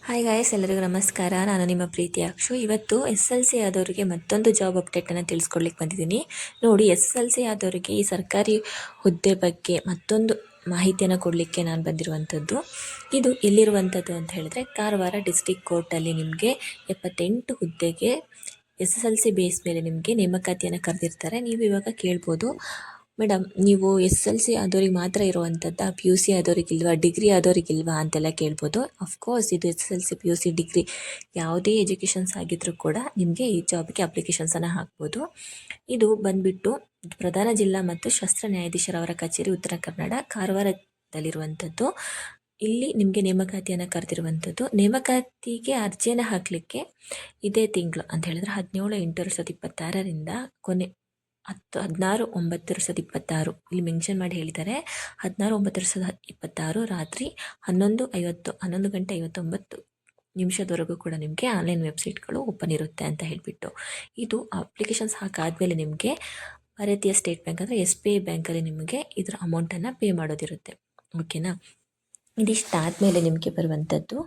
Hi guys, ಎಲ್ಲರಿಗೂ ನಮಸ್ಕಾರ. ನಾನು ನಿಮ್ಮ ಪ್ರೀತಿ ಅಕ್ಷು. ಇವತ್ತು SLC ಆದವರಿಗೆ ಮತ್ತೊಂದು ಜಾಬ್ ಅಪ್ಡೇಟನ್ನು ತಿಳಿಸ್ಕೊಡ್ಲಿಕ್ಕೆ ಬಂದಿದ್ದೀನಿ. ನೋಡಿ, SLC ಆದವರಿಗೆ ಈ ಸರ್ಕಾರಿ ಹುದ್ದೆ ಬಗ್ಗೆ ಮತ್ತೊಂದು ಮಾಹಿತಿಯನ್ನು ಕೊಡಲಿಕ್ಕೆ ನಾನು ಬಂದಿರುವಂಥದ್ದು. ಇದು ಎಲ್ಲಿರುವಂಥದ್ದು ಅಂತ ಹೇಳಿದ್ರೆ, ಕಾರವಾರ ಡಿಸ್ಟಿಕ್ ಕೋರ್ಟಲ್ಲಿ ನಿಮಗೆ 78 ಹುದ್ದೆಗೆ SLC ಬೇಸ್ ಮೇಲೆ ನಿಮಗೆ ನೇಮಕಾತಿಯನ್ನು ಕರೆದಿರ್ತಾರೆ. ನೀವು ಇವಾಗ ಕೇಳ್ಬೋದು, ಮೇಡಮ್ ನೀವು SLC ಆದವ್ರಿಗೆ ಮಾತ್ರ ಇರುವಂಥದ್ದು, PUC ಆದವ್ರಿಗಿಲ್ವಾ, ಡಿಗ್ರಿ ಆದವ್ರಿಗಿಲ್ವಾ ಅಂತೆಲ್ಲ ಕೇಳ್ಬೋದು. ಅಫ್ಕೋರ್ಸ್ ಇದು SLC PUC ಡಿಗ್ರಿ ಯಾವುದೇ ಎಜುಕೇಷನ್ಸ್ ಆಗಿದ್ರೂ ಕೂಡ ನಿಮಗೆ ಈ ಜಾಬ್ಗೆ ಅಪ್ಲಿಕೇಶನ್ಸನ್ನು ಹಾಕ್ಬೋದು. ಇದು ಬಂದುಬಿಟ್ಟು ಪ್ರಧಾನ ಜಿಲ್ಲಾ ಮತ್ತು ಶಸ್ತ್ರ ನ್ಯಾಯಾಧೀಶರವರ ಕಚೇರಿ, ಉತ್ತರ ಕನ್ನಡ, ಕಾರವಾರದಲ್ಲಿರುವಂಥದ್ದು. ಇಲ್ಲಿ ನಿಮಗೆ ನೇಮಕಾತಿಯನ್ನು ಕರೆದಿರುವಂಥದ್ದು. ನೇಮಕಾತಿಗೆ ಅರ್ಜಿಯನ್ನು ಹಾಕಲಿಕ್ಕೆ ಇದೇ ತಿಂಗಳು ಅಂತ ಹೇಳಿದ್ರೆ 17/8/2026 ಕೊನೆ 16/9/2026 ಇಲ್ಲಿ ಮೆನ್ಷನ್ ಮಾಡಿ ಹೇಳಿದ್ದಾರೆ. 16/9/2026 ರಾತ್ರಿ 11 ಗಂಟೆ 59 ನಿಮಿಷದವರೆಗೂ ಕೂಡ ನಿಮಗೆ ಆನ್ಲೈನ್ ವೆಬ್ಸೈಟ್ಗಳು ಓಪನ್ ಇರುತ್ತೆ ಅಂತ ಹೇಳಿಬಿಟ್ಟು. ಇದು ಅಪ್ಲಿಕೇಶನ್ಸ್ ಹಾಕಾದ್ಮೇಲೆ ನಿಮಗೆ ಭಾರತೀಯ ಸ್ಟೇಟ್ ಬ್ಯಾಂಕ್ ಅಂದರೆ SBI ಬ್ಯಾಂಕಲ್ಲಿ ನಿಮಗೆ ಇದರ ಅಮೌಂಟನ್ನು ಪೇ ಮಾಡೋದಿರುತ್ತೆ. ಓಕೆನಾ? ಇದಿಷ್ಟಾದಮೇಲೆ ನಿಮಗೆ ಬರುವಂಥದ್ದು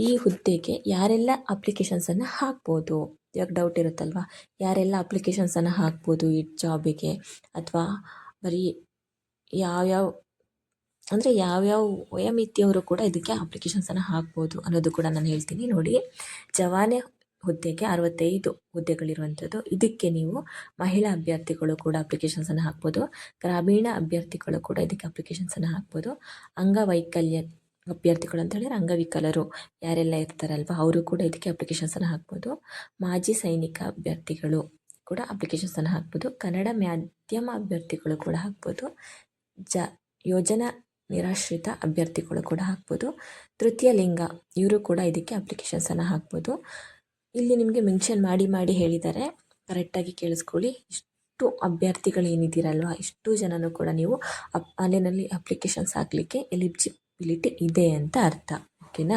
ಈ ಹುದ್ದೆಗೆ ಯಾರೆಲ್ಲ ಅಪ್ಲಿಕೇಶನ್ಸನ್ನು ಹಾಕ್ಬೋದು. ಇವಾಗ ಡೌಟ್ ಇರುತ್ತಲ್ವ, ಯಾರೆಲ್ಲ ಅಪ್ಲಿಕೇಶನ್ಸನ್ನು ಹಾಕ್ಬೋದು ಈ ಜಾಬಿಗೆ, ಅಥವಾ ಬರೀ ಯಾವ್ಯಾವ ವಯೋಮಿತಿಯವರು ಕೂಡ ಇದಕ್ಕೆ ಅಪ್ಲಿಕೇಶನ್ಸನ್ನು ಹಾಕ್ಬೋದು ಅನ್ನೋದು ಕೂಡ ನಾನು ಹೇಳ್ತೀನಿ. ನೋಡಿ, ಜವಾನೆ ಹುದ್ದೆಗೆ 65 ಹುದ್ದೆಗಳಿರುವಂಥದ್ದು. ಇದಕ್ಕೆ ನೀವು ಮಹಿಳಾ ಅಭ್ಯರ್ಥಿಗಳು ಕೂಡ ಅಪ್ಲಿಕೇಶನ್ಸನ್ನು ಹಾಕ್ಬೋದು. ಗ್ರಾಮೀಣ ಅಭ್ಯರ್ಥಿಗಳು ಕೂಡ ಇದಕ್ಕೆ ಅಪ್ಲಿಕೇಶನ್ಸನ್ನು ಹಾಕ್ಬೋದು. ಅಂಗವೈಕಲ್ಯ ಅಭ್ಯರ್ಥಿಗಳು ಅಂತ ಹೇಳಿದ್ರೆ ಅಂಗವಿಕಲರು ಯಾರೆಲ್ಲ ಇರ್ತಾರಲ್ವ, ಅವರು ಕೂಡ ಇದಕ್ಕೆ ಅಪ್ಲಿಕೇಶನ್ಸನ್ನು ಹಾಕ್ಬೋದು. ಮಾಜಿ ಸೈನಿಕ ಅಭ್ಯರ್ಥಿಗಳು ಕೂಡ ಅಪ್ಲಿಕೇಶನ್ಸನ್ನು ಹಾಕ್ಬೋದು. ಕನ್ನಡ ಮಾಧ್ಯಮ ಅಭ್ಯರ್ಥಿಗಳು ಕೂಡ ಹಾಕ್ಬೋದು. ಯೋಜನಾ ನಿರಾಶ್ರಿತ ಅಭ್ಯರ್ಥಿಗಳು ಕೂಡ ಹಾಕ್ಬೋದು. ತೃತೀಯ ಲಿಂಗ ಇವರು ಕೂಡ ಇದಕ್ಕೆ ಅಪ್ಲಿಕೇಶನ್ಸನ್ನು ಹಾಕ್ಬೋದು. ಇಲ್ಲಿ ನಿಮಗೆ ಮೆನ್ಷನ್ ಮಾಡಿ ಹೇಳಿದ್ದಾರೆ, ಕರೆಕ್ಟಾಗಿ ಕೇಳಿಸ್ಕೊಳ್ಳಿ. ಇಷ್ಟು ಅಭ್ಯರ್ಥಿಗಳೇನಿದ್ದೀರಲ್ವ, ಇಷ್ಟು ಜನನೂ ಕೂಡ ನೀವು ಆನ್ಲೈನಲ್ಲಿ ಅಪ್ಲಿಕೇಶನ್ಸ್ ಹಾಕಲಿಕ್ಕೆ ಎಲಿಜಿಬಿಲಿಟಿ ಇದೆ ಅಂತ ಅರ್ಥ. ಓಕೆನಾ?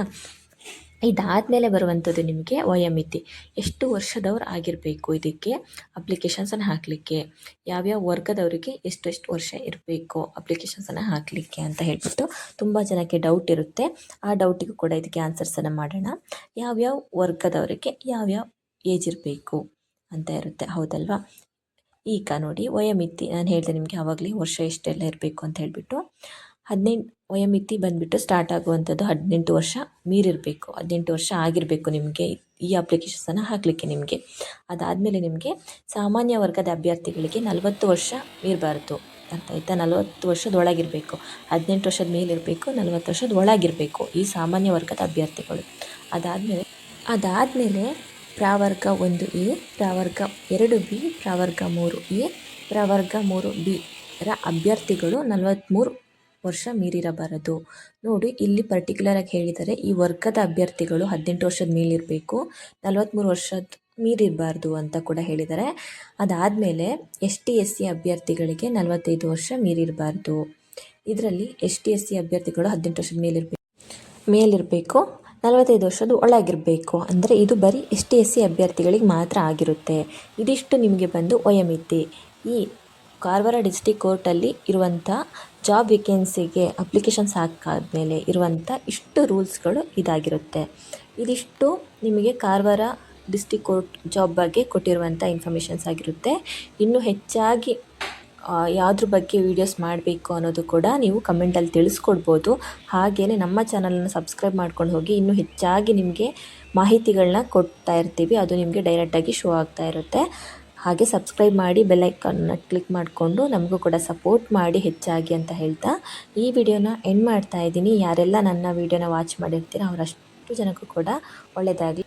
ಇದಾದಮೇಲೆ ಬರುವಂಥದ್ದು ನಿಮಗೆ ವಯೋಮಿತಿ. ಎಷ್ಟು ವರ್ಷದವ್ರು ಆಗಿರಬೇಕು ಇದಕ್ಕೆ ಅಪ್ಲಿಕೇಶನ್ಸನ್ನು ಹಾಕಲಿಕ್ಕೆ, ಯಾವ್ಯಾವ ವರ್ಗದವರಿಗೆ ಎಷ್ಟೆಷ್ಟು ವರ್ಷ ಇರಬೇಕು ಅಪ್ಲಿಕೇಶನ್ಸನ್ನು ಹಾಕಲಿಕ್ಕೆ ಅಂತ ಹೇಳ್ಬಿಟ್ಟು ತುಂಬ ಜನಕ್ಕೆ ಡೌಟ್ ಇರುತ್ತೆ. ಆ ಡೌಟಿಗೂ ಕೂಡ ಇದಕ್ಕೆ ಆನ್ಸರ್ಸನ್ನು ಮಾಡೋಣ. ಯಾವ್ಯಾವ ವರ್ಗದವರಿಗೆ ಯಾವ್ಯಾವ ಏಜ್ ಇರಬೇಕು ಅಂತ ಇರುತ್ತೆ, ಹೌದಲ್ವಾ? ಈಗ ನೋಡಿ, ವಯೋಮಿತಿ ನಾನು ಹೇಳಿದೆ ನಿಮಗೆ ಆವಾಗಲೇ ವರ್ಷ ಎಷ್ಟೆಲ್ಲ ಇರಬೇಕು ಅಂತ ಹೇಳಿಬಿಟ್ಟು. 18 ವಯೋಮಿತಿ ಬಂದುಬಿಟ್ಟು ಸ್ಟಾರ್ಟ್ ಆಗುವಂಥದ್ದು 18 ವರ್ಷ ಮೀರಿರಬೇಕು. 18 ವರ್ಷ ಆಗಿರಬೇಕು ನಿಮಗೆ ಈ ಅಪ್ಲಿಕೇಶನ್ಸನ್ನು ಹಾಕಲಿಕ್ಕೆ ನಿಮಗೆ. ಅದಾದಮೇಲೆ ನಿಮಗೆ ಸಾಮಾನ್ಯ ವರ್ಗದ ಅಭ್ಯರ್ಥಿಗಳಿಗೆ 40 ವರ್ಷ ಮೀರಬಾರ್ದು, ಅರ್ಥ ಆಯಿತಾ? 40 ವರ್ಷದೊಳಗಿರಬೇಕು. 18 ವರ್ಷದ ಮೇಲಿರಬೇಕು, 40 ವರ್ಷದ ಒಳಗಿರಬೇಕು ಈ ಸಾಮಾನ್ಯ ವರ್ಗದ ಅಭ್ಯರ್ಥಿಗಳು. ಅದಾದಮೇಲೆ ಪ್ರವರ್ಗ 1A, ಪ್ರವರ್ಗ 2B, ಪ್ರವರ್ಗ 3A, ಪ್ರವರ್ಗ 3B ರ ಅಭ್ಯರ್ಥಿಗಳು 43 ವರ್ಷ ಮೀರಿರಬಾರದು. ನೋಡಿ, ಇಲ್ಲಿ ಪರ್ಟಿಕ್ಯುಲರಾಗಿ ಹೇಳಿದ್ದಾರೆ, ಈ ವರ್ಗದ ಅಭ್ಯರ್ಥಿಗಳು 18 ವರ್ಷದ ಮೇಲಿರಬೇಕು, 43 ವರ್ಷದ ಮೀರಿರಬಾರ್ದು ಅಂತ ಕೂಡ ಹೇಳಿದ್ದಾರೆ. ಅದಾದಮೇಲೆ ST SC ಅಭ್ಯರ್ಥಿಗಳಿಗೆ 45 ವರ್ಷ ಮೀರಿರಬಾರ್ದು. ಇದರಲ್ಲಿ ST SC ಅಭ್ಯರ್ಥಿಗಳು 18 ವರ್ಷದ ಮೇಲಿರಬೇಕು, 45 ವರ್ಷದ ಒಳಗಿರಬೇಕು. ಅಂದರೆ ಇದು ಬರೀ ST SC ಅಭ್ಯರ್ಥಿಗಳಿಗೆ ಮಾತ್ರ ಆಗಿರುತ್ತೆ. ಇದಿಷ್ಟು ನಿಮಗೆ ಬಂದು ವಯೋಮಿತಿ. ಈ ಕಾರವಾರ ಡಿಸ್ಟಿಕ್ ಕೋರ್ಟಲ್ಲಿ ಇರುವಂಥ ಜಾಬ್ ವೇಕೆನ್ಸಿಗೆ ಅಪ್ಲಿಕೇಶನ್ಸ್ ಹಾಕಾದ್ಮೇಲೆ ಇರುವಂಥ ಇಷ್ಟು ರೂಲ್ಸ್ಗಳು ಇದಾಗಿರುತ್ತೆ. ಇದಿಷ್ಟು ನಿಮಗೆ ಕಾರವಾರ ಡಿಸ್ಟಿಕ್ ಕೋರ್ಟ್ ಜಾಬ್ ಬಗ್ಗೆ ಕೊಟ್ಟಿರುವಂಥ ಇನ್ಫಾರ್ಮೇಷನ್ಸ್ ಆಗಿರುತ್ತೆ. ಇನ್ನೂ ಹೆಚ್ಚಾಗಿ ಯಾವುದ್ರ ಬಗ್ಗೆ ವೀಡಿಯೋಸ್ ಮಾಡಬೇಕು ಅನ್ನೋದು ಕೂಡ ನೀವು ಕಮೆಂಟಲ್ಲಿ ತಿಳಿಸ್ಕೊಡ್ಬೋದು. ಹಾಗೆಯೇ ನಮ್ಮ ಚಾನಲನ್ನು ಸಬ್ಸ್ಕ್ರೈಬ್ ಮಾಡ್ಕೊಂಡು ಹೋಗಿ, ಇನ್ನೂ ಹೆಚ್ಚಾಗಿ ನಿಮಗೆ ಮಾಹಿತಿಗಳನ್ನ ಕೊಡ್ತಾ ಇರ್ತೀವಿ, ಅದು ನಿಮಗೆ ಡೈರೆಕ್ಟಾಗಿ ಶೋ ಆಗ್ತಾ ಇರುತ್ತೆ. ಹಾಗೆ ಸಬ್ಸ್ಕ್ರೈಬ್ ಮಾಡಿ ಬೆಲ್ ಐಕಾನ್ನ ಕ್ಲಿಕ್ ಮಾಡಿಕೊಂಡು ನಮಗೂ ಕೂಡ ಸಪೋರ್ಟ್ ಮಾಡಿ ಹೆಚ್ಚಾಗಿ ಅಂತ ಹೇಳ್ತಾ ಈ ವಿಡಿಯೋನ ಎಂಡ್ ಮಾಡ್ತಾ ಇದ್ದೀನಿ. ಯಾರೆಲ್ಲ ನನ್ನ ವಿಡಿಯೋನ ವಾಚ್ ಮಾಡಿರ್ತೀರ ಅವರಷ್ಟು ಜನಕ್ಕೂ ಕೂಡ ಒಳ್ಳೆಯದಾಗಲಿ.